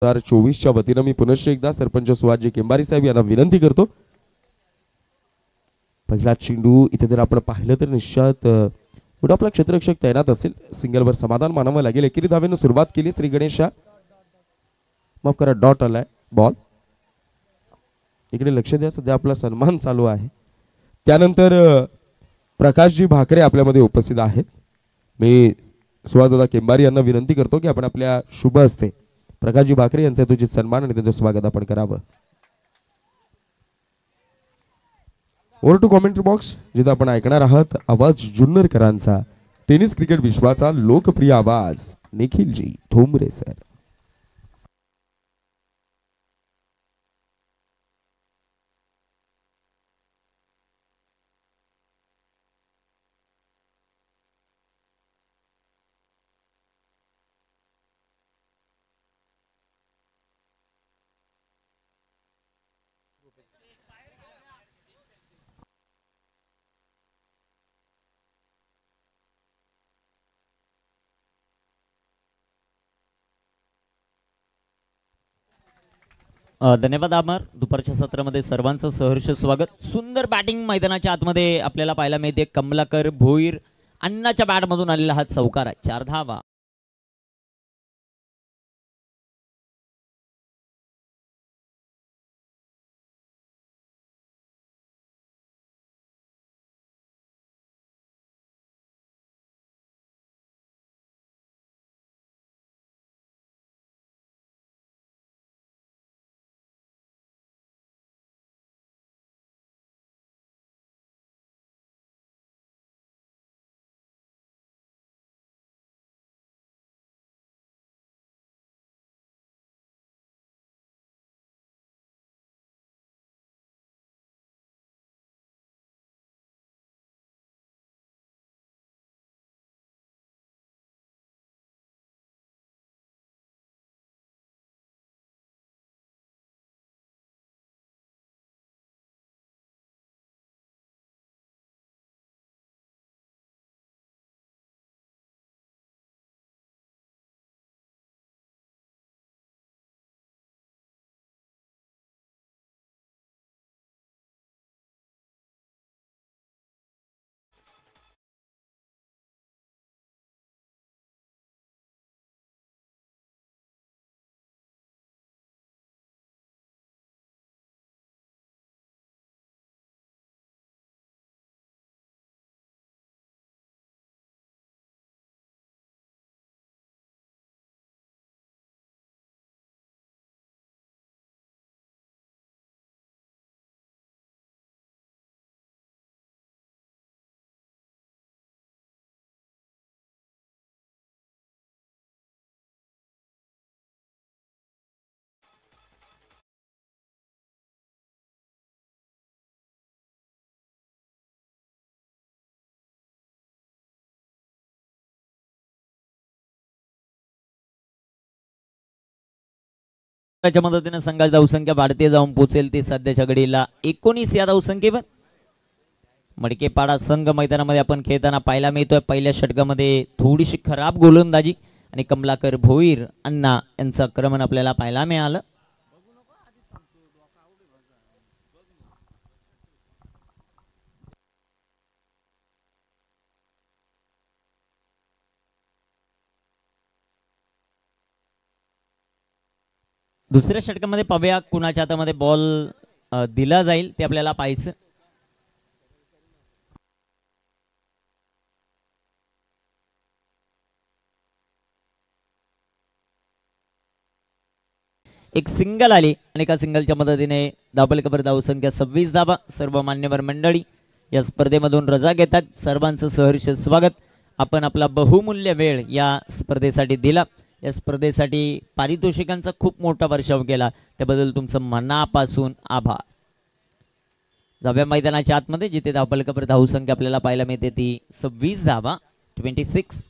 2024च्या वतीनं मी पुनश्च एकदा सरपंच सुहासजी केंबारी साहेब यांना विनंती करतो. पहिला चेंडू इथे जर आपण पाहिलं तर निश्चित पुढे आपला क्षेत्ररक्षक तैनात असेल. सिंगलवर समाधान मानावं लागेल. एकेरी धावेनं सुरुवात केली श्री गणेशा. माफ करा, डॉट आलाय. बॉल इकडे लक्ष द्या, सध्या आपला सन्मान चालू आहे. त्यानंतर प्रकाशजी भाकरे आपल्यामध्ये उपस्थित आहेत. मी सुहासदादा केंबारी यांना विनंती करतो की आपण आपल्या शुभ हस्ते प्रकाशजी भाकरे यांचा तुझे सन्मान आणि त्यांचं स्वागत आपण करावं. ओव्हर टू कॉमेंट्री बॉक्स, जिथे आपण ऐकणार आहात आवाज जुन्नरकरांचा, टेनिस क्रिकेट विश्वाचा लोकप्रिय आवाज निखिलजी ठोंबरे सर. धन्यवाद आभार. दुपारच्या सत्रामध्ये सर्वांचं सहर्ष स्वागत. सुंदर बॅटिंग मैदानाच्या आतमध्ये आपल्याला पाहायला मिळते. कमलाकर भोईर अण्णाच्या बॅटमधून आलेला हा चौकार आहे. 4 धावा. त्याच्या मदतीने संघाची धावसंख्या वाढते जाऊन पोहोचेल ती सध्याच्या घडीला 19 या धावसंख्येवर. मडकेपाडा संघ मैदानामध्ये आपण खेळताना पाहायला मिळतोय. पहिल्या षटकामध्ये थोडीशी खराब गोलंदाजी आणि कमलाकर भोईर अण्णा यांचं आक्रमण आपल्याला पाहायला मिळालं. दुसऱ्या षटकामध्ये पाहूया कुणाच्या हातामध्ये बॉल दिला जाईल ते आपल्याला पाहायचं. एक सिंगल आली आणि एका सिंगलच्या मदतीने धावफलकावर धावसंख्या 26 धावा. सर्व मान्यवर मंडळी या स्पर्धेमधून रजा घेतात. सर्वांचं सहर्ष स्वागत. आपण आपला बहुमूल्य वेळ या स्पर्धेसाठी दिला. या स्पर्धेसाठी पारितोषिकांचा खूप मोठा वर्षाव केला त्याबद्दल तुमचं मनापासून आभार. जाव्या मैदानाच्या आतमध्ये जिथे धावफलकावर धावसंख्या आपल्याला पाहायला मिळते ती 26 धावा. 26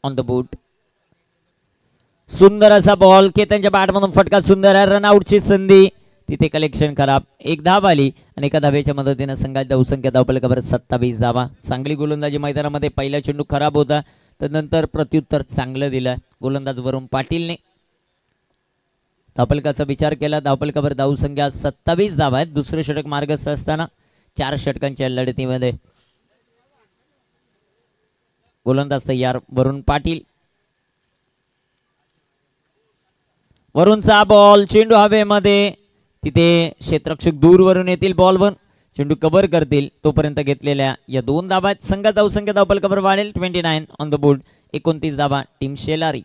ऑन द बोर्ड. सुंदर असा बॉल केतनच्या बॅटमधून फटका. सुंदर आहे. रनआउटची संधी. तिथे कलेक्शन खराब. एक धाव आली आणि एका धावेच्या मदतीने संघाची धावसंख्या धावफलकावर 27 धावा. चांगली गोलंदाजी मैदानामध्ये. पहिला चेंडू खराब होता तर नंतर प्रत्युत्तर चांगलं दिलं गोलंदाज वरुण पाटीलने. धावफलकाचा विचार केला धावफलकावर धावसंख्या 27 धावा आहेत. दुसरे षटक मार्गस्थ असताना 4 षटकांच्या लढतीमध्ये गोलंदाज तयार वरुण पाटील. वरूनचा बॉल, चेंडू हवेमध्ये, तिथे क्षेत्ररक्षक दूरवरून येतील बॉलवर, चेंडू कव्हर करतील. तोपर्यंत घेतलेल्या या 2 धावा आहेत. संघात धावसंख्या धावफलकावर वाढेल 29 ऑन द बोर्ड. 29 धावा टीम शेलारी.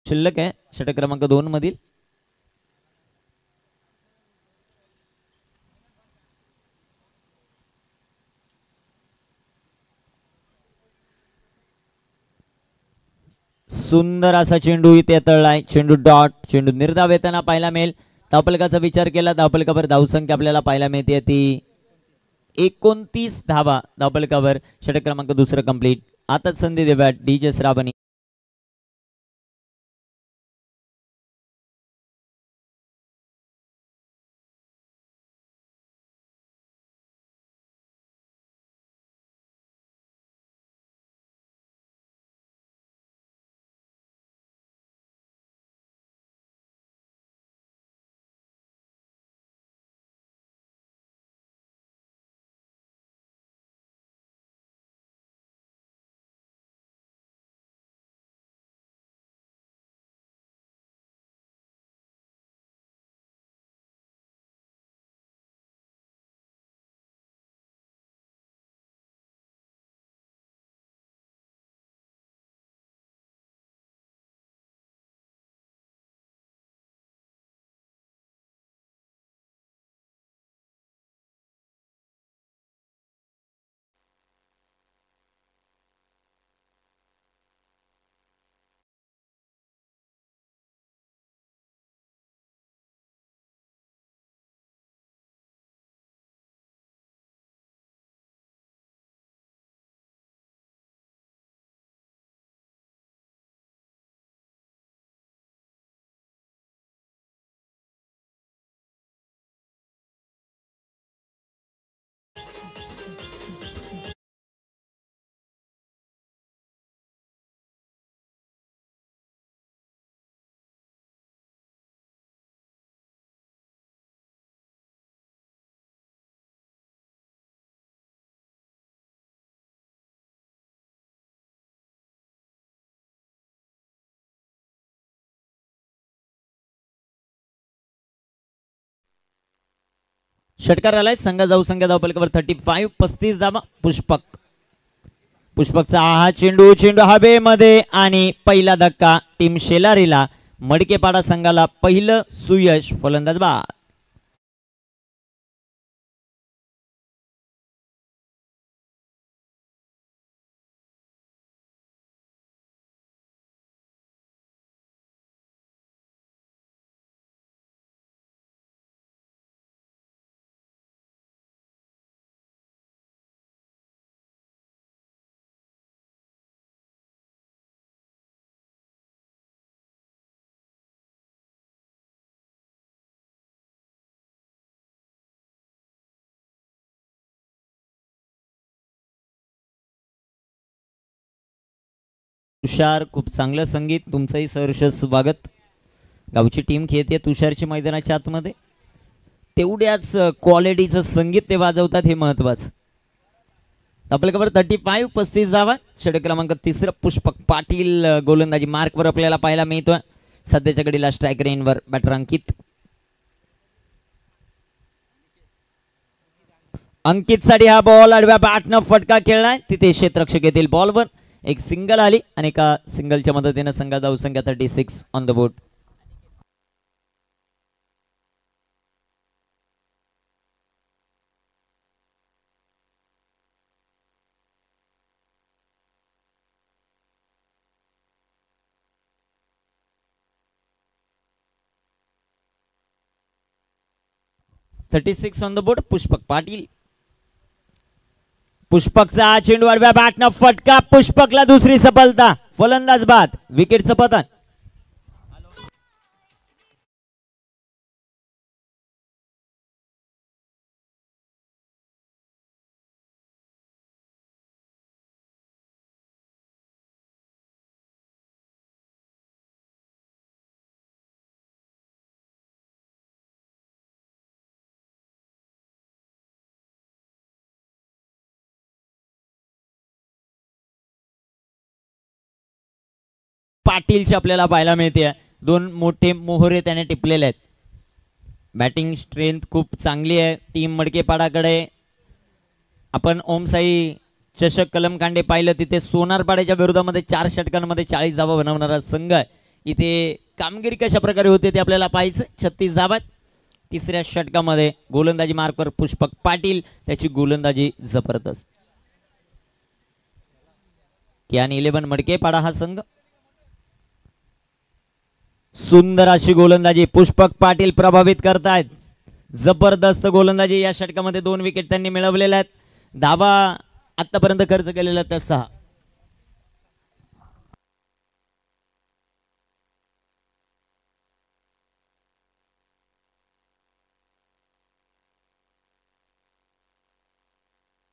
शिल्लक आहे षटक क्रमांक 2 मधील. सुंदर असा चेंडू इथे तळलाय. चेंडू डॉट, चेंडू निर्धाव येताना पाहायला मिळेल. धावफलकाचा विचार केला धावफलकावर धावसंख्या आपल्याला पाहायला मिळते ती 29 धावा धावफलकावर. षटक क्रमांक 2 कंप्लीट. आताच संधी देऊया डीजे श्रावणी. षटकार आलाय. संघ धावसंख्या धावफलकावर 35 धावा. पुष्पकचा हा चेंडू, चेंडू हवेमध्ये आणि पहिला धक्का टीम शेलारीला. मडकेपाडा संघाला पहिलं सुयश. फलंदाज बाद. तुषार, खूप चांगलं संगीत. तुमचंही सहर्ष स्वागत. गावची टीम खेळते तुषारच्या मैदानाच्या आतमध्ये. तेवढ्याच क्वालिटीचं संगीत ते वाजवतात, हे महत्वाचं. धावफलकावर 35 धावा. षटक क्रमांक 3 पुष्पक पाटील गोलंदाजी मार्कवर आपल्याला पाहायला मिळतोय. सध्याच्या घडीला स्ट्राईक रेनवर बॅटर अंकित साठी हा बॉल आडव्या बॅटनं फटका खेळलाय. तिथे क्षेत्ररक्षक येतील बॉलवर. एक सिंगल आली आणि एका सिंगलच्या मदतीने संघात धावसंख्या 36 on the board. On the board. Pushpak Patil. पुष्पकचा चेंडू आडव्या बॅटनं फटका. पुष्पकला दुसरी सफलता. फलंदाज बाद. विकेटचं पतन. पाटीलची आपल्याला पाहायला मिळते. दोन मोठे मोहरे त्याने टिपलेले आहेत. बॅटिंग स्ट्रेंथ खूप चांगली आहे टीम मडकेपाडाकडे. आपण ओमसाई चषक कलमकांडे पाहिलं तिथे सोनारपाड्याच्या विरोधामध्ये 4 षटकांमध्ये 40 धावा बनवणारा संघ आहे. इथे कामगिरी कशा प्रकारे होते ते आपल्याला पाहायचं. 36 धावा. तिसऱ्या षटकामध्ये गोलंदाजी मार्कवर पुष्पक पाटील, त्याची गोलंदाजी जबरदस्त. कियान 11 मडकेपाडा हा संघ. सुंदर अशी गोलंदाजी पुष्पक पाटील प्रभावित करतायत. जबरदस्त गोलंदाजी या षटकामध्ये 2 विकेट त्यांनी मिळवलेल्या आहेत. धावा आतापर्यंत खर्च केलेला त्या 6.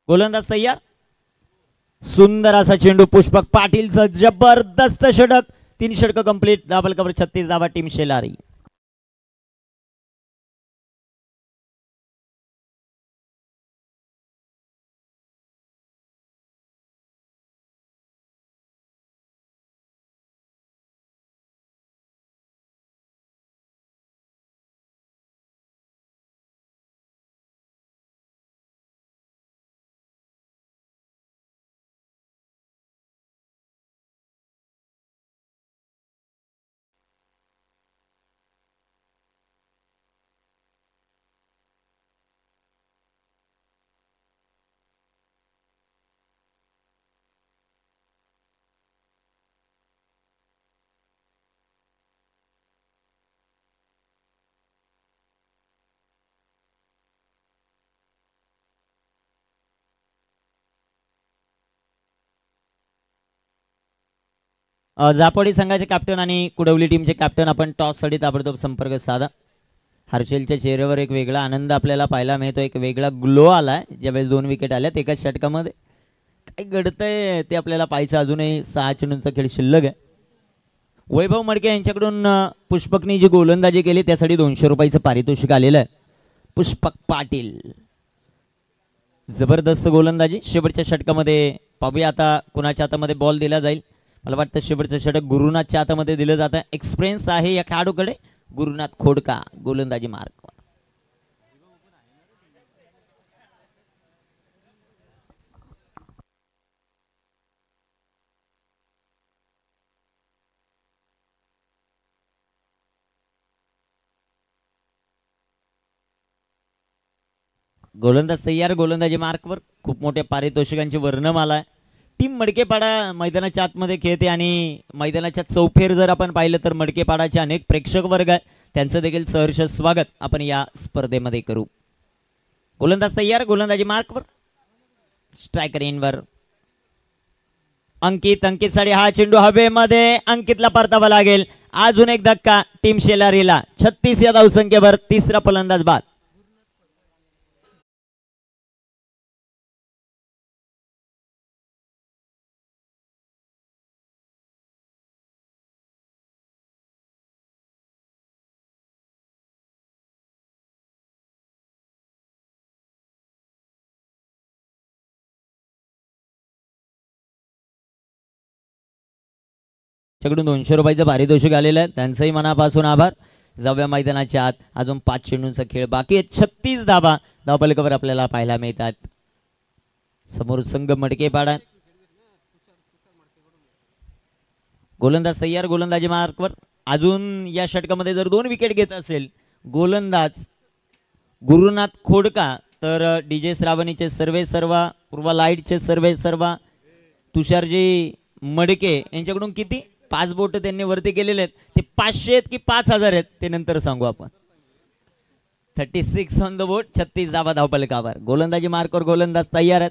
गोलंदाज तयार. सुंदर असा चेंडू पुष्पक पाटीलचं जबरदस्त षटक. 3 षटक कंप्लीट. डबल कव्हर 36 धावा टीम शेलारी. जापोडी संघाचे कॅप्टन आणि कुडवली टीमचे कॅप्टन आपण टॉस साठी ताबडतोब संपर्क साधा. हर्षलच्या चेहऱ्यावर एक वेगळा आनंद आपल्याला पाहायला मिळतो. एक वेगळा ग्लो आलाय ज्यावेळेस 2 विकेट आल्यात एकाच षटकामध्ये. काय घडतंय ते आपल्याला पाहायचं. अजूनही 6 चेंडूंचा खेळ शिल्लक आहे. वैभव मडके यांच्याकडून पुष्पकनी जी गोलंदाजी केली त्यासाठी 200 रुपयाचं पारितोषिक आलेलं आहे. पुष्पक पाटील जबरदस्त गोलंदाजी. शेवटच्या षटकामध्ये पाहूया आता कुणाच्या हातामध्ये बॉल दिला जाईल. मला वाटतं शेवटचं षटक गुरुनाथच्या हातामध्ये दिलं जातं. एक्सपिरियन्स आहे या खेळाडूकडे. गुरुनाथ खोडका गोलंदाजी मार्कवर. गोलंदाज तयार. गोलंदाजी मार्कवर. खूप मोठ्या पारितोषिकांची वर्णमाला आहे. टीम मडकेपाडा मैदानाच्या आतमध्ये खेळते आणि मैदानाच्या चौफेर जर आपण पाहिलं तर मडकेपाडाचे अनेक प्रेक्षक वर्ग आहे. त्यांचं देखील सहर्ष स्वागत आपण या स्पर्धेमध्ये करू. गोलंदाज तयार. गोलंदाजी मार्कवर. स्ट्रायकर इनवर. अंकित साठी हा चेंडू हवेमध्ये. अंकितला परतावा लागेल. अजून एक धक्का टीम शेलारीला. 36 या धावसंख्येवर. तिसरा फलंदाज बाद. कडून 200 रुपयाचं पारितोषिक आलेलं आहे. त्यांचंही मनापासून आभार. जाऊया मैदानाच्या आत. अजून 5 चेंडूंचा खेळ बाकी आहे. 36 धावा धावफलकावर आपल्याला पाहायला मिळतात. समोर संघ मडकेपाडा. गोलंदाज तयार. गोलंदाजी मार्कवर. अजून या षटकामध्ये जर 2 विकेट घेत असेल गोलंदाज गुरुनाथ खोडका तर डीजे श्रावणीचे सर्वे सर्वा, पूर्वा लाईटचे सर्वे सर्वा, तुषारजी मडके यांच्याकडून किती 5 बोट त्यांनी वरती केलेले आहेत. ते 500 आहेत की 5000 आहेत ते नंतर सांगू आपण. 36 ऑन द बोट. 36 धावा धावफलकावर. गोलंदाजी मार्कवर गोलंदाज तयार आहेत.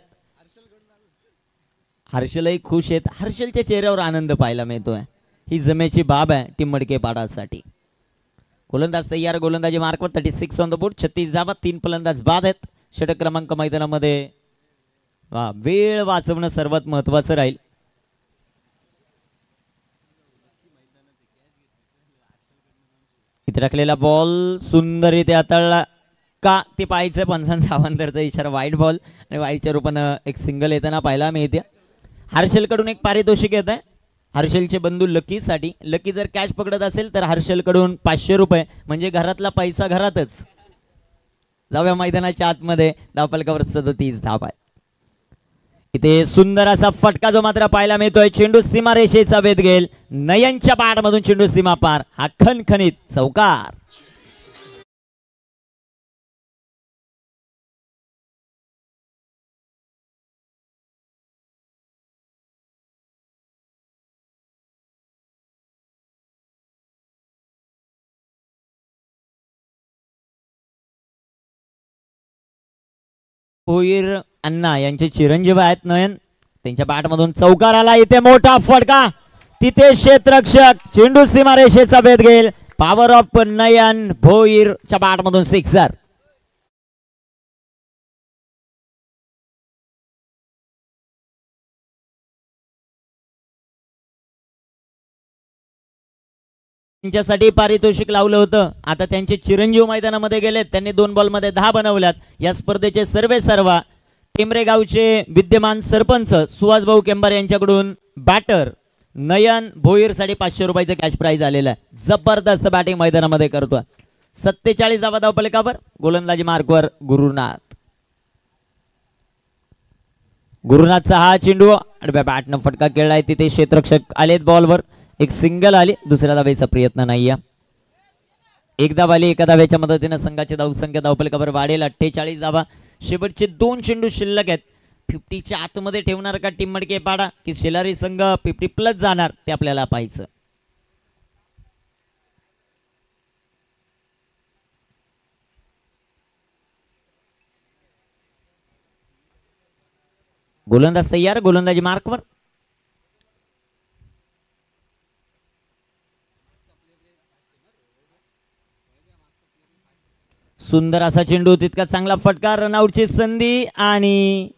हर्षलही खुश आहेत. हर्षलच्या चेहऱ्यावर आनंद पाहायला मिळतोय. ही जमेची बाब आहे टीम मडकेपाडासाठी. गोलंदाज तयार. गोलंदाजी मार्कवर. 36 ऑन द बोट. 36 धावा. 3 फलंदाज बाद आहेत. षटक क्रमांक मैदानामध्ये वेळ वाचवणं सर्वात महत्वाचं राहील. इथे राखलेला बॉल सुंदररीत्या हाताळला का ते पाहायचं. पंचांचा अवांतरचा इशारा. वाईट बॉल आणि वाईटच्या रूपानं एक सिंगल येताना पाहायला मिळते. हर्षलकडून एक पारितोषिक येत आहे. हर्षलचे बंधू लकीसाठी. लकी जर कॅच पकडत असेल तर हर्षलकडून 500 रुपये, म्हणजे घरातला पैसा घरातच. जाऊया मैदानाच्या आतमध्ये. धावफलकावर 37 धावा. इथे सुंदर असा फटका जो मात्र पाहायला मिळतोय. चेंडू सीमारेषेचा वेध घेईल. नयनच्या पाठमधून चेंडू सीमा पार. हा खणखणीत चौकार. भोईर अण्णा यांचे चिरंजीव आहेत नयन. त्यांच्या बॅटमधून चौकार आला. इथे मोठा फटका. तिथे क्षेत्ररक्षक. चेंडू सीमारेषेचा भेद घेईल. पॉवर ऑफ नयन भोईरच्या बॅटमधून सिक्सर. त्यांच्यासाठी पारितोषिक लावलं होतं. आता त्यांचे चिरंजीव मैदानामध्ये गेलेत. त्यांनी 2 बॉलमध्ये 10 बनवल्यात. या स्पर्धेचे सर्व टेंबरे गावचे विद्यमान सरपंच सुहास भाऊ केंबार यांच्याकडून बॅटर नयन भोईरसाठी 500 रुपयाचं कॅश प्राइज आलेलं आहे. जबरदस्त बॅटिंग मैदानामध्ये करतोय. 47 धावा धावफलकावर. गोलंदाजी मार्कवर गुरुनाथ. गुरुनाथचा हा चेंडू आडव्या बॅटनं फटका खेळलाय. तिथे क्षेत्ररक्षक आलेत बॉलवर. एक सिंगल आली. दुसऱ्या धावेचा प्रयत्न नाहीये. एक धाव आली. एका धाव्याच्या मदतीने संघाची धावसंख्या धावफलकावर वाढेल. 48 धावा. शेवटचे 2 चेंडू शिल्लक आहेत. 50च्या आतमध्ये ठेवणार का टीम मडके पाडा, की शेलारी संघ 50+ जाणार, ते आपल्याला पाहायचं. गोलंदाज तयार. गोलंदाजी मार्कवर. सुंदर असा चेंडू. तितका चांगला फटका. रनआउटची संधी आणि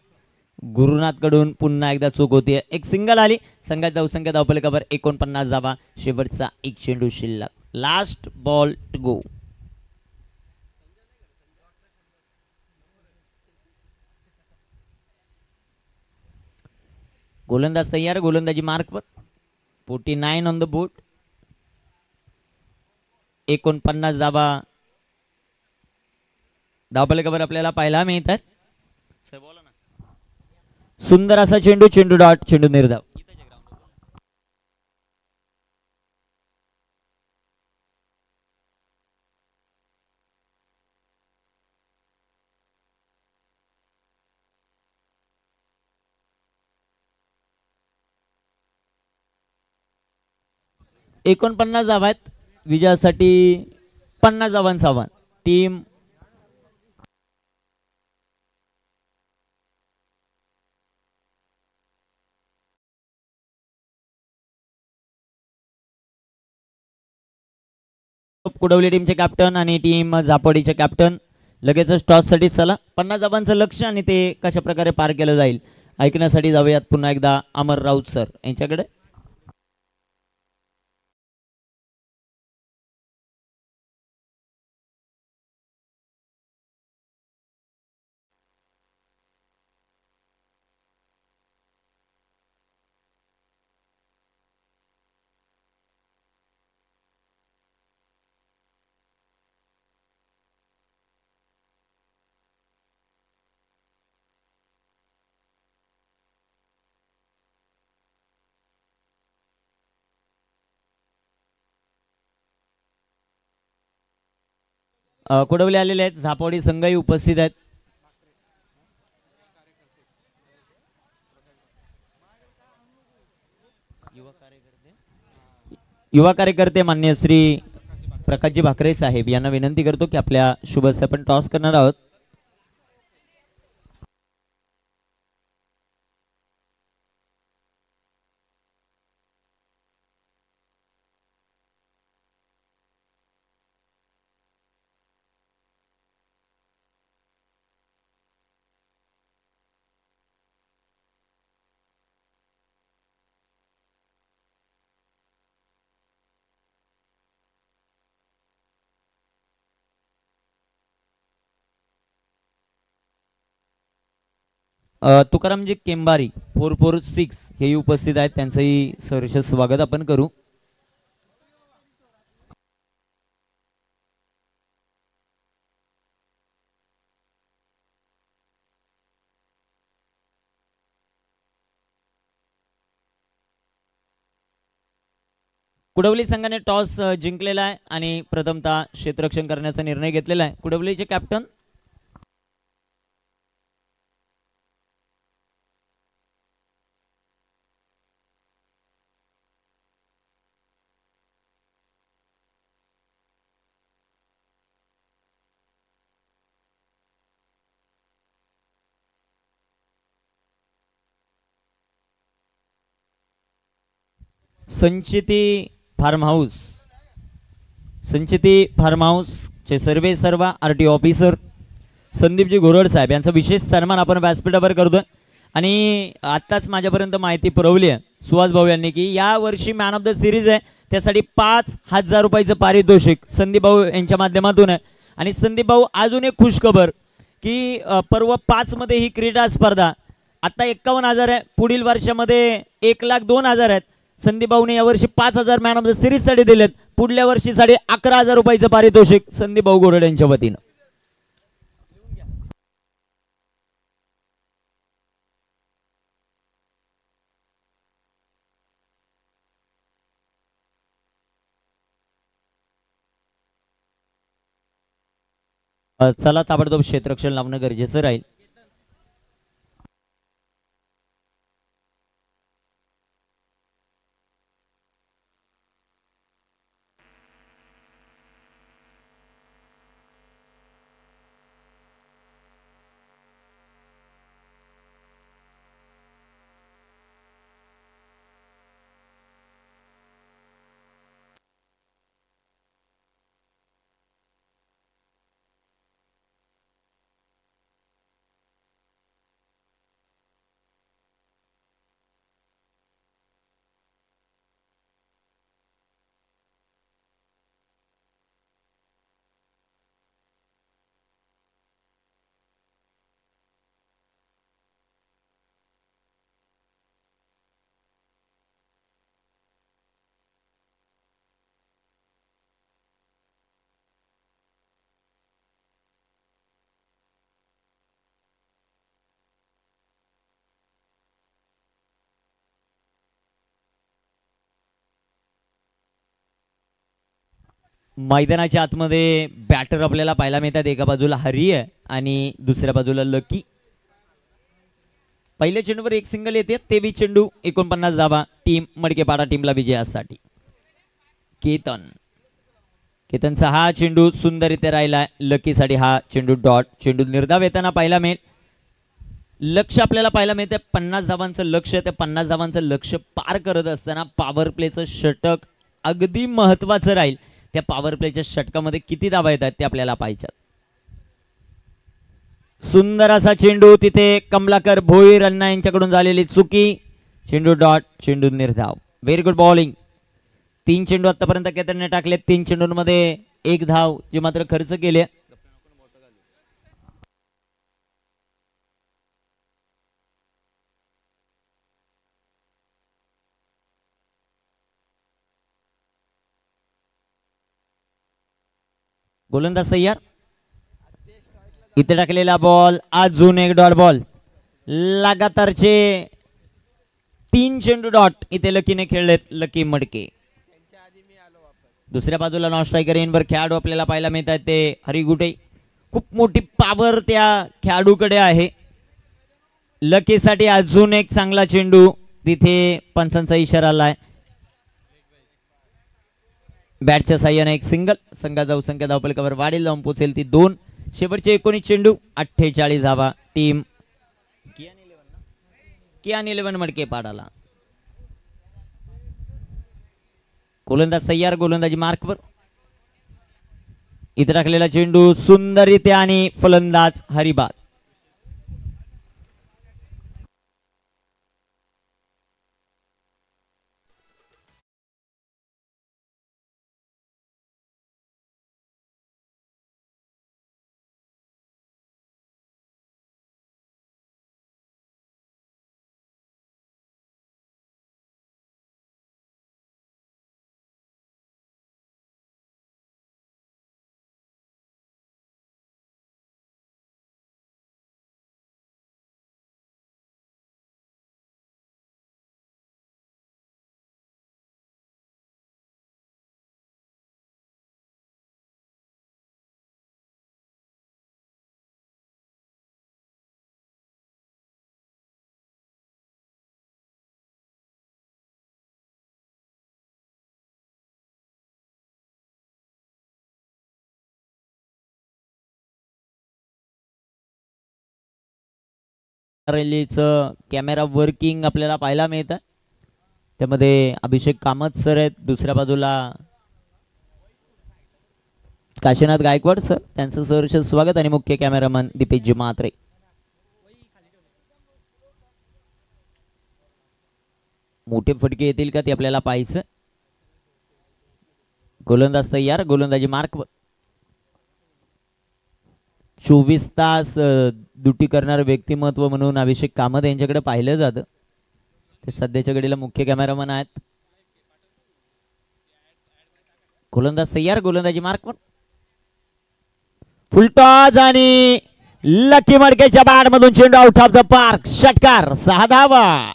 गुरुनाथकडून पुन्हा एकदा चूक होती. एक सिंगल आली. संघाची धावसंख्या धावफलकावर 49 धावा. शेवटचा एक चेंडू शिल्लक. Last ball to go. गोलंदाज तयार. गोलंदाजी मार्कवर. 49 ऑन द बोर्ड. 49 धावा धावफलकावर आपल्याला पाहायला मिळतात. सुंदर असा चेंडू. चेंडू डॉट. चेंडू निर्धाव. एकोणपन्नास धावा आहेत. विजयासाठी 50 धावांचं आव्हान. टीम कुडवली टीमचे कॅप्टन आणि टीम झापोडीचे कॅप्टन लगेचच टॉस साठी चला. 50 धावांचं लक्ष आणि ते कशा प्रकारे पार केलं जाईल ऐकण्यासाठी जाऊयात पुन्हा एकदा अमर राऊत सर यांच्याकडे. कुडवले आलेले आहेत. झापोडी संघही उपस्थित आहेत. युवा कार्यकर्ते मान्य श्री प्रकाशजी भाकरे साहेब यांना विनंती करतो की आपल्या शुभ हस्ते आपण टॉस करणार आहोत. तुकारामजी केंबारी 446 हेही उपस्थित आहेत, त्यांचंही सहर्ष स्वागत आपण करू. कुडवली संघाने टॉस जिंकलेला आहे आणि प्रथमतः क्षेत्ररक्षण करण्याचा निर्णय घेतलेला आहे. कुडवलीचे captain Sanchiti form house, Sanchiti form हाऊसचे सर्व आरटी ऑफिसर संदीपजी घोरड साहेब यांचा विशेष सन्मान आपण व्यासपीठावर करतोय. आणि आत्ताच माझ्यापर्यंत माहिती पुरवली आहे सुहास भाऊ यांनी की या वर्षी मॅन ऑफ द सिरीज आहे, त्यासाठी 5,000 रुपयाचं पारितोषिक संदीप भाऊ यांच्या माध्यमातून आहे. आणि संदीप भाऊ अजून एक खुशखबर की पर्व 5 मध्ये ही क्रीडा स्पर्धा आता 51,000 आहे, पुढील वर्षामध्ये 1,02,000 आहेत. संदीप भाऊने यावर्षी 5,000 मॅन ऑफ द सिरीज साठी दिलेत, पुढल्या वर्षी 11,000 रुपयाचं पारितोषिक संदीप भाऊ गोरड यांच्या वतीनं. चला ताबडतोब क्षेत्ररक्षण लावणं गरजेचं राहील. मैदानाच्या आतमध्ये बॅटर आपल्याला पाहायला मिळतात. एका बाजूला हरी आहे आणि दुसऱ्या बाजूला लकी. पहिल्या चेंडूवर एक सिंगल येते, 23 चेंडू 49 धावा. टीम मडकेपाडा टीमला विजयासाठी. केतनचा हा चेंडू सुंदररित्या राहिला. लकीसाठी हा चेंडू डॉट. चेंडू निर्धाव येताना पाहायला मिळेल. लक्ष आपल्याला पाहायला मिळते 50 धावांचं लक्ष. त्या 50 धावांचं लक्ष पार करत असताना पॉवर प्लेचं षटक अगदी महत्वाचं राहील. त्या पॉवर प्लेच्या षटकामध्ये किती धावा येतात ते आपल्याला पाहिजेत. सुंदर असा चेंडू तिथे कमलाकर भोईर अण्णा यांच्याकडून झालेली चुकी. चेंडू डॉट. चेंडू निर्धाव. Very good bowling. 3 चेंडू आतापर्यंत केतनने टाकले. 3 चेंडूंमध्ये 1 धाव जी मात्र खर्च केली. गोलंदाज तयार. इथे टाकलेला बॉल अजून एक डॉट बॉल. लगातारचे 3 चेंडू डॉट इथे लकीने खेळलेत. लकी मडके. दुसऱ्या बाजूला नॉन स्ट्रायकर इनवर खेळाडू आपल्याला पाहायला मिळत आहेत ते हरिगुटे. खूप मोठी पॉवर त्या खेळाडूकडे आहे. लकीसाठी अजून एक चांगला चेंडू. तिथे पंचांचा इशारा आलाय. बॅटच्या साह्याने एक सिंगल. संघा धावसंख्या धावपलकावर वाढेल जाऊन पोहोचेल ती 2. शेवटचे 19 चेंडू 48 धावा. टीम कियान 11 मडके पाडाला. गोलंदाज तयार. गोलंदाजी मार्कवर. इथे टाकलेला चेंडू सुंदररित्या आणि फलंदाज हरिबाद. रॅलीचं कॅमेरा वर्किंग आपल्याला पाहायला मिळतं. त्यामध्ये अभिषेक कामत सर आहेत, दुसऱ्या बाजूला काशीनाथ गायकवाड सर, त्यांचं सहर्ष स्वागत आणि मुख्य कॅमेरामन दीपेशजी म्हात्रे. मोठे फटके येतील का ते आपल्याला पाहायचं. गोलंदाज तयार, गोलंदाजी मार्क. 24 तास ड्युटी करणारं व्यक्तिमत्व म्हणून अभिषेक कामत यांच्याकडे पाहिलं जातं. ते सध्याच्या घडीला मुख्य कॅमेरामन आहेत. गोलंदाज तयार, गोलंदाजी मार्कवर. फुलटॉस आणि लकी मडकेच्या बॅट मधून चेंडू आउट ऑफ द पार्क. षटकार, 6 धावा.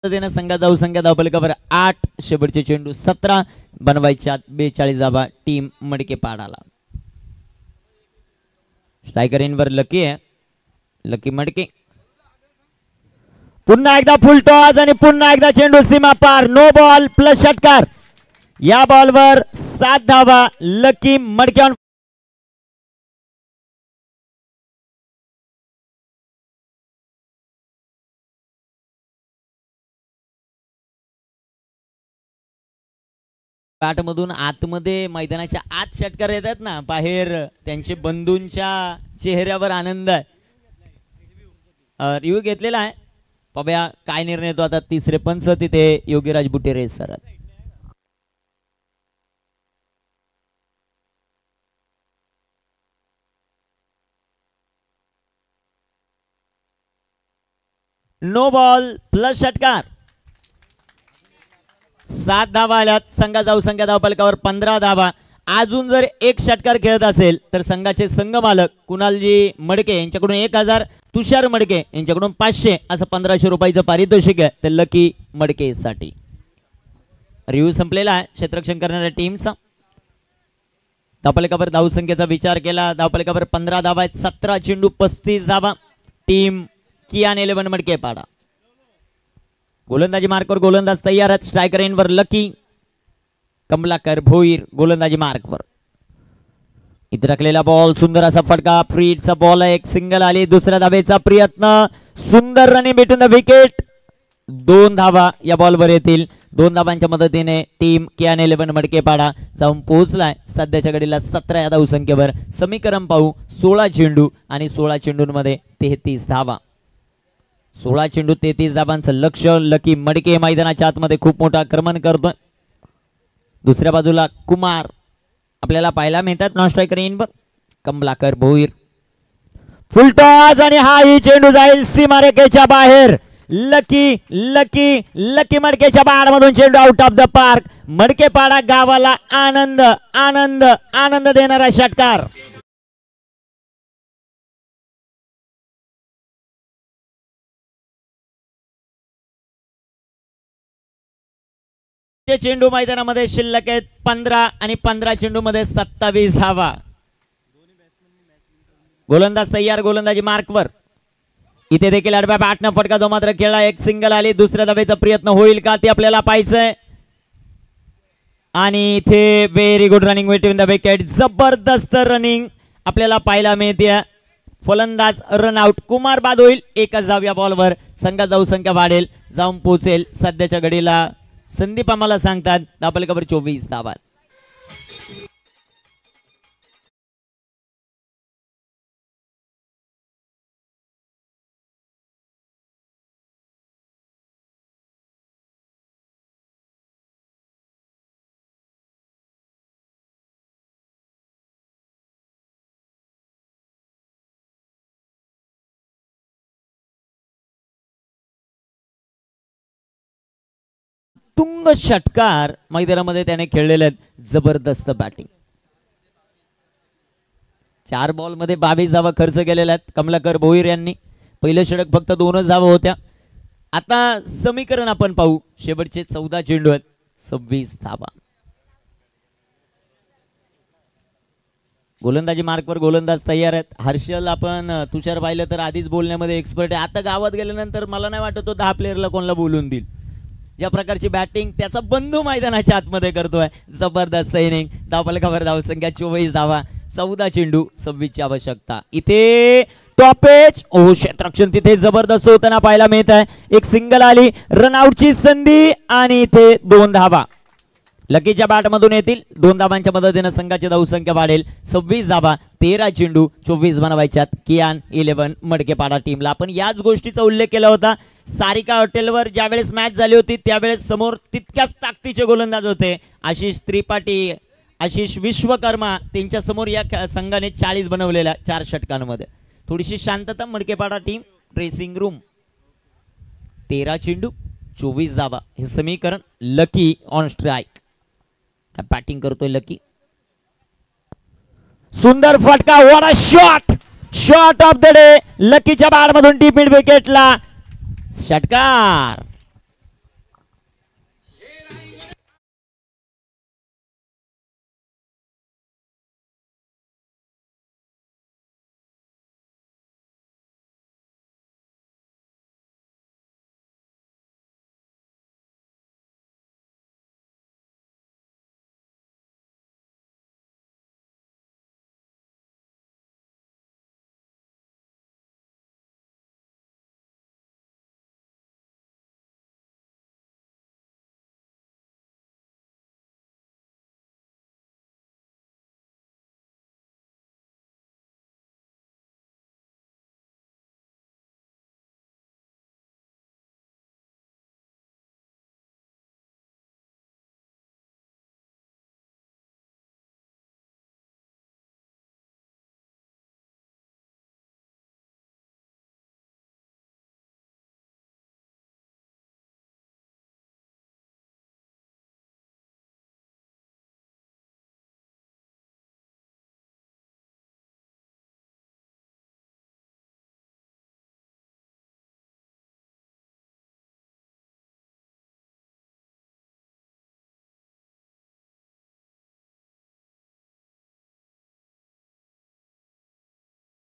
संघात जाऊ संख्या धावफलकावर 8, शेवटचे चेंडू 17, बनवायच्या 42 धावा टीम मडके पाडाला. स्ट्रायकर इनवर लकी आहे, लकी मडके. पुन्हा एकदा फुल टॉस आणि पुन्हा एकदा चेंडू सीमा पार. नो बॉल प्लस षटकार. या बॉलवर 7 धावा लकी मडके. बॅटमधून आतमध्ये मैदानाच्या आत षटकार येतात ना, बाहेर त्यांचे बंधूंच्या चेहऱ्यावर आनंद आहे. रिव्ह्यू घेतलेला आहे. पाहूया काय निर्णय येतो. आता तिसरे पंच तिथे Yogiraj Butere sir. No ball plus षटकार. 7 धावा आल्यात. संघा जाऊ संख्या धावफलकावर 15 धावा. अजून जर एक षटकार खेळत असेल तर संघाचे संघ मालक कुणालजी मडके यांच्याकडून 1000, तुषार मडके यांच्याकडून 500 असं 1500 रुपयाचं पारितोषिक आहे ते लकी मडके साठी. रिव्ह्यू संपलेला आहे क्षेत्ररक्षण करणाऱ्या टीमचा. धावफलकावर धावसंख्येचा विचार केला. धावफलकावर 15 धावा आहेत. 17 चेंडू 35 धावा. टीम कियान 11 मडके पाडा. गोलंदाजी मार्कवर गोलंदाज तयार आहेत. स्ट्रायकर एंडवर लकी. कमलाकर भोईर गोलंदाजी मार्कवर. इथे टाकलेला बॉल, सुंदर असा फटका, फ्रीडचा बॉल आहे. एक सिंगल आली. दुसऱ्या धावेचा प्रयत्न, सुंदर रनिंग भेटून द विकेट. 2 धावा या बॉलवर येतील. 2 धावांच्या मदतीने टीम कियान 11 मडकेपाडा जाऊन पोहोचलाय. सध्याच्या घडीला 17 या धावसंख्येवर. समीकरण पाहू. 16 चेंडू आणि 16 चेंडूंमध्ये 33 धावा. 16 चेंडू 33 धावांचं लक्ष. लकी मडके मैदानाच्या आतमध्ये खूप मोठं आक्रमण करतोय. दुसऱ्या बाजूला कुमार आपल्याला पाहायला मिळतात. नॉन स्ट्रायकर इनवर कमलाकर भोईर. फुलटॉस आणि हा ही चेंडू जाईल सीमारेखेच्या बाहेर. लकी लकी लकी मडकेच्या बाळमधून चेंडू out of the park. Madkepada गावाला आनंद आनंद आनंद देणारा षटकार. चेंडू मैदानामध्ये शिल्लक आहेत 15 आणि 15 चेंडू मध्ये 27 धावा. गोलंदाज तयार. गोलंदाजी मार्कवर. इथे देखील आडव्या बॅटनं फटका जो मात्र खेळला. एक सिंगल आली. दुसऱ्या धावेचा प्रयत्न होईल का ते आपल्याला पाहायचंय. आणि इथे very good running between the wicket. जबरदस्त रनिंग आपल्याला पाहायला मिळते. फलंदाज रन आउट. कुमार बाद होईल. एकच धाव या बॉलवर. संघात जाऊ संख्या वाढेल, जाऊन पोहोचेल. सध्याच्या घडीला संदीप आम्हाला सांगतात धावफलकावर 24 धावा. तुंग षटकार मैदानामध्ये त्याने खेळलेले आहेत. जबरदस्त बॅटिंग. 4 बॉल मध्ये 22 धावा खर्च केलेल्या आहेत कमलाकर भोईर यांनी. पहिलं षटक फक्त 2च धावा होत्या. आता समीकरण आपण पाहू. शेवटचे 14 चेंडू आहेत, 26 धावा. गोलंदाजी मार्कवर गोलंदाज तयार आहेत. हर्षल आपण तुषार पाहिलं तर आधीच बोलण्यामध्ये एक्सपर्ट आहे. आता गावात गेल्यानंतर मला नाही वाटत तो 10 प्लेअरला कोणाला बोलून देईल. ज्या प्रकारची बॅटिंग त्याचा बंधू मैदानाच्या आतमध्ये करतोय. जबरदस्त इनिंग. धावफलकावर धावसंख्या 24 धावा, 14 चेंडू, 26 ची आवश्यकता. इथे टॉपेज क्षेत्ररक्षण तिथे जबरदस्त होताना पाहायला मिळत आहे. एक सिंगल आली, रनआउटची संधी आणि इथे 2 धावा लकीच्या बॅटमधून येतील. 2 धावांच्या मदतीने संघाची धावसंख्या वाढेल. 26 धावा, 13 चेंडू, 24 बनवायच्यात कियान 11 मडकेपाडा टीमला. आपण याच गोष्टीचा उल्लेख केला होता. सारिका हॉटेलवर ज्यावेळेस मॅच झाली होती त्यावेळेस समोर तितक्याच ताकदीचे गोलंदाज होते. आशिष त्रिपाठी, आशिष विश्वकर्मा त्यांच्या समोर या संघाने 40 बनवलेल्या 4 षटकांमध्ये. थोडीशी शांतता मडकेपाडा टीम ड्रेसिंग रूम. 13 चेंडू, 24 धावा हे समीकरण. Lucky on strike. काय बॅटिंग करतोय लकी. सुंदर फटका. What a shot. Shot of the day. लकीच्या बॅट मधून डीप मिड विकेटला षटकार.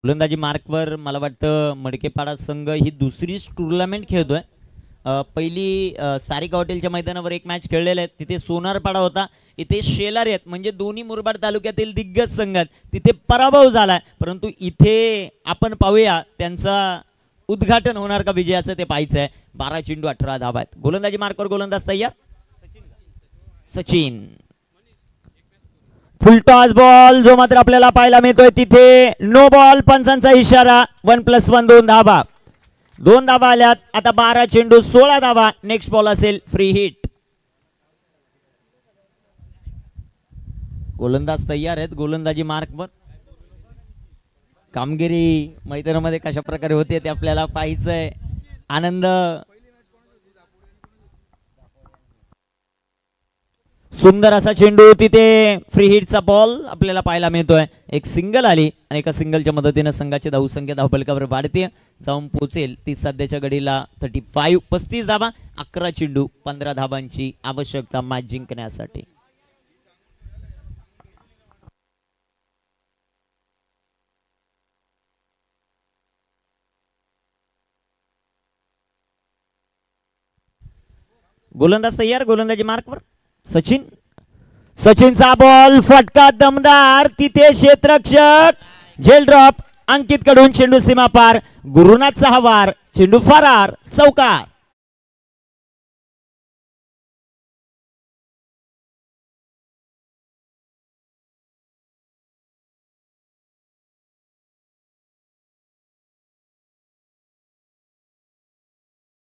गोलंदाजी मार्कवर मला वाटतं मडकेपाडा संघ ही दुसरीच टुर्नामेंट खेळतोय. पहिली सारिका हॉटेलच्या मैदानावर एक मॅच खेळलेले आहेत. तिथे सोनारपाडा होता. इथे शेलार आहेत म्हणजे दोन्ही मुरबाड तालुक्यातील दिग्गज संघात तिथे पराभव झालाय. परंतु इथे आपण पाहूया त्यांचा उद्घाटन होणार का विजयाचं ते पाहायचं आहे. 12 चेंडू 18 धावा आहेत. गोलंदाजी मार्कवर गोलंदाज तयार. सचिन. फुल टॉस बॉल जो मात्र आपल्याला पाहायला मिळतोय तिथे नो बॉल. पंचांचा इशारा. 1+1 2 धावा. 2 धावा आल्यात. आता 12 चेंडू 16 धावा. नेक्स्ट बॉल असेल फ्री हिट. गोलंदाज तयार आहेत. गोलंदाजी मार्कवर. कामगिरी मैदानामध्ये कशा प्रकारे होते ते आपल्याला पाहायचंय. आनंद. सुंदर असा चेंडू. तिथे फ्री हिटचा बॉल आपल्याला पाहायला मिळतोय. एक सिंगल आली आणि एका सिंगलच्या मदतीने संघाची धावसंख्या धावफलकावर वाढते. जाऊन पोहोचेल ती सध्याच्या घडीला 35. 35 धावा, 11 चेंडू, 15 धावांची आवश्यकता मॅच जिंकण्यासाठी. गोलंदाज तयार. गोलंदाजी मार्कवर. सचिन. सचिनचा बॉल. फटका दमदार. तिथे क्षेत्ररक्षक झेल ड्रॉप. अंकित कडून चेंडू सीमा पार. गुरुनाथचा हवार. चेंडू फरार. चौकार.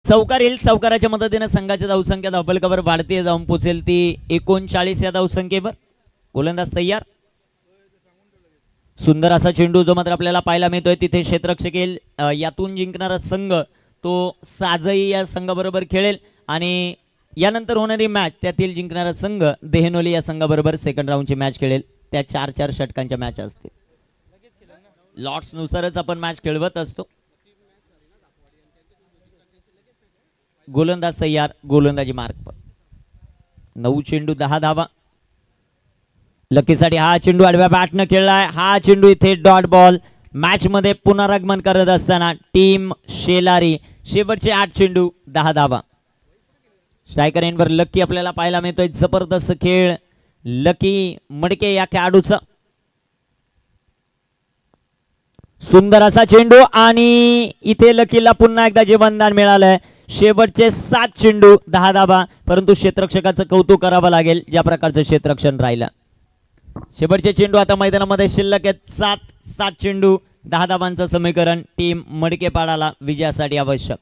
चौकार येईल. चौकाराच्या मदतीने संघाची धावसंख्या धावफलकावर वाढते. जाऊन पोहोचेल ती 39 या धावसंख्येवर. गोलंदाज तयार. सुंदर असा चेंडू जो मात्र आपल्याला पाहायला मिळतोय तिथे क्षेत्ररक्षक येईल. यातून जिंकणारा संघ तो साजई या संघाबरोबर खेळेल आणि यानंतर होणारी मॅच त्यातील जिंकणारा संघ देहनोली या संघाबरोबर सेकंड राऊंडची मॅच खेळेल. त्या 4-4 षटकांच्या मॅच असतील. लॉट्स नुसारच आपण मॅच खेळवत असतो. गोलंदाज तयार. गोलंदाजी मार्क पर. 9 चेंडू 10 धावा. लकीसाठी हा चेंडू आडव्या बॅटनं खेळलाय. हा चेंडू इथे डॉट बॉल. मॅच मध्ये पुनरागमन करत असताना टीम शेलारी शेवटचे 8 चेंडू 10 धावा. स्ट्रायकर एंडवर लकी आपल्याला पाहायला मिळतोय. जबरदस्त खेळ लकी मडके या खेळाडूचा. सुंदर असा चेंडू आणि इथे लकीला पुन्हा एकदा जीवनदान मिळालंय. शेवटचे 7 चेंडू 10 धावा. परंतु क्षेत्ररक्षकाचं कौतुक करावं लागेल ज्या प्रकारचं क्षेत्ररक्षण राहिलं. शेवटचे चेंडू आता मैदानामध्ये शिल्लक आहेत. 7 चेंडू 10 धावांचं समीकरण टीम मडकेपाडाला विजयासाठी आवश्यक.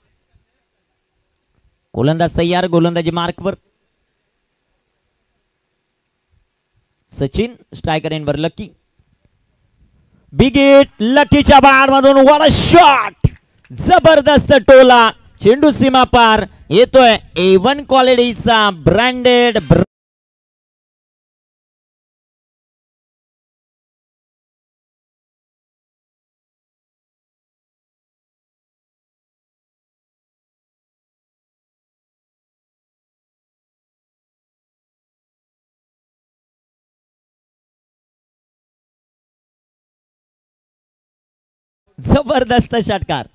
गोलंदाज तयार. गोलंदाजी मार्कवर. सचिन स्ट्रायकर एंडवर लकी. बिग हिट लकीच्या बार मधून व्हाट अ शॉट. जबरदस्त टोला. चेंडू सीमा पार येतोय. A1 क्वालिटीचा ब्रँडेड जबरदस्त षटकार.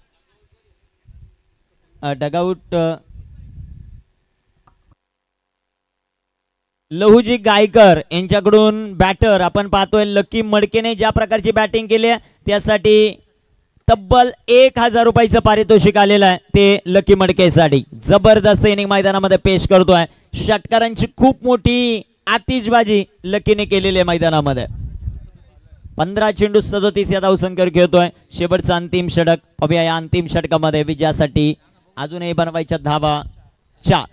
डगआउट लहुजी गायकर यांच्याकडून बॅटर आपण पाहतोय. लकी मडकेने ज्या प्रकारची बॅटिंग केली आहे त्यासाठी तब्बल 1000 रुपयाचं पारितोषिक आलेलं आहे. ते लकी मडकेसाठी जबरदस्त इनिंग मैदानामध्ये पेश करतोय. षटकारांची खूप मोठी आतिषबाजी लकीने केलेली आहे मैदानामध्ये. 15 चेंडू 37 या धावसंख्येवर खेळतोय. शेवटचा अंतिम षटक. पाहूया या अंतिम षटकामध्ये विजयासाठी अजूनही बनवायच्या धावा 4.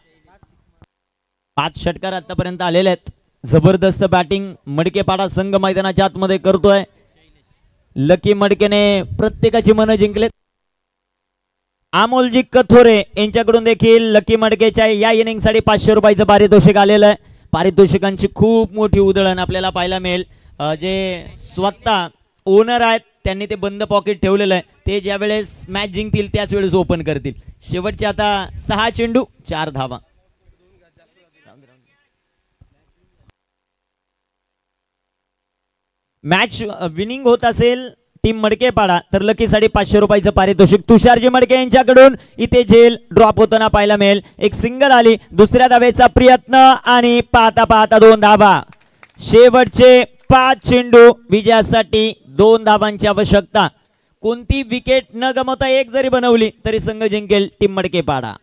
5 षटकार आतापर्यंत आलेले आहेत. जबरदस्त बॅटिंग मडकेपाडा संघ मैदानाच्या आतमध्ये करतोय. लकी मडकेने प्रत्येकाची मनं जिंकलेत. अमोलजी कथोरे यांच्याकडून देखील लकी मडकेच्या या इनिंग साठी 500 रुपयाचं पारितोषिक आलेलं आहे. पारितोषिकांची खूप मोठी उधळण आपल्याला पाहायला मिळेल. जे स्वतः ओनर आहेत त्यांनी ते बंद पॉकेट ठेवलेलं आहे. ते ज्या वेळेस मॅच जिंकतील त्याच वेळेस ओपन करतील. शेवटचे आता 6 चेंडू 4 धावा. मॅच विनिंग होत असेल टीम मडकेपाडा तर लकीसाठी 500 रुपयाचं पारितोषिक तुषारजी मडके यांच्याकडून इथे झेल ड्रॉप होताना पाहायला मिळेल. एक सिंगल आली. दुसऱ्या धावेचा प्रयत्न आणि पाहता पाहता 2 धावा. शेवटचे 5 चेंडू विजयासाठी 2 धावांची आवश्यकता. कोणती विकेट न गमावता एक जरी बनवली तरी संघ जिंकेल टीम मडकेपाडा.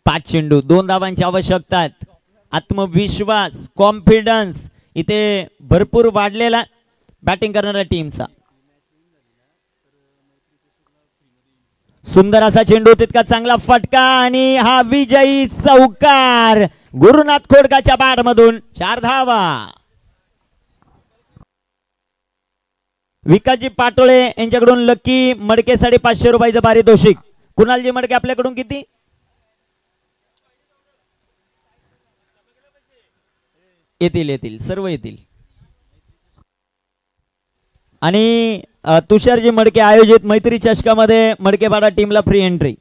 5 चेंडू 2 धावांची आवश्यकता आहेत. आत्मविश्वास कॉन्फिडन्स इथे भरपूर वाढलेला बॅटिंग करणाऱ्या टीमचा. सुंदर असा चेंडू तितका चांगला फटका आणि हा विजयी चौकार गुरुनाथ खोडकाच्या बॅट मधून 4 धावा. विकासजी पाटोळे यांच्याकडून लकी मडकेसाठी 500 रुपयाचं पारितोषिक. कुणालजी मडके आपल्याकडून किती? येतील सर्व येतील. आणि तुषारजी मडके आयोजित मैत्री चषकामध्ये मडकेपाडा टीमला फ्री एंट्री.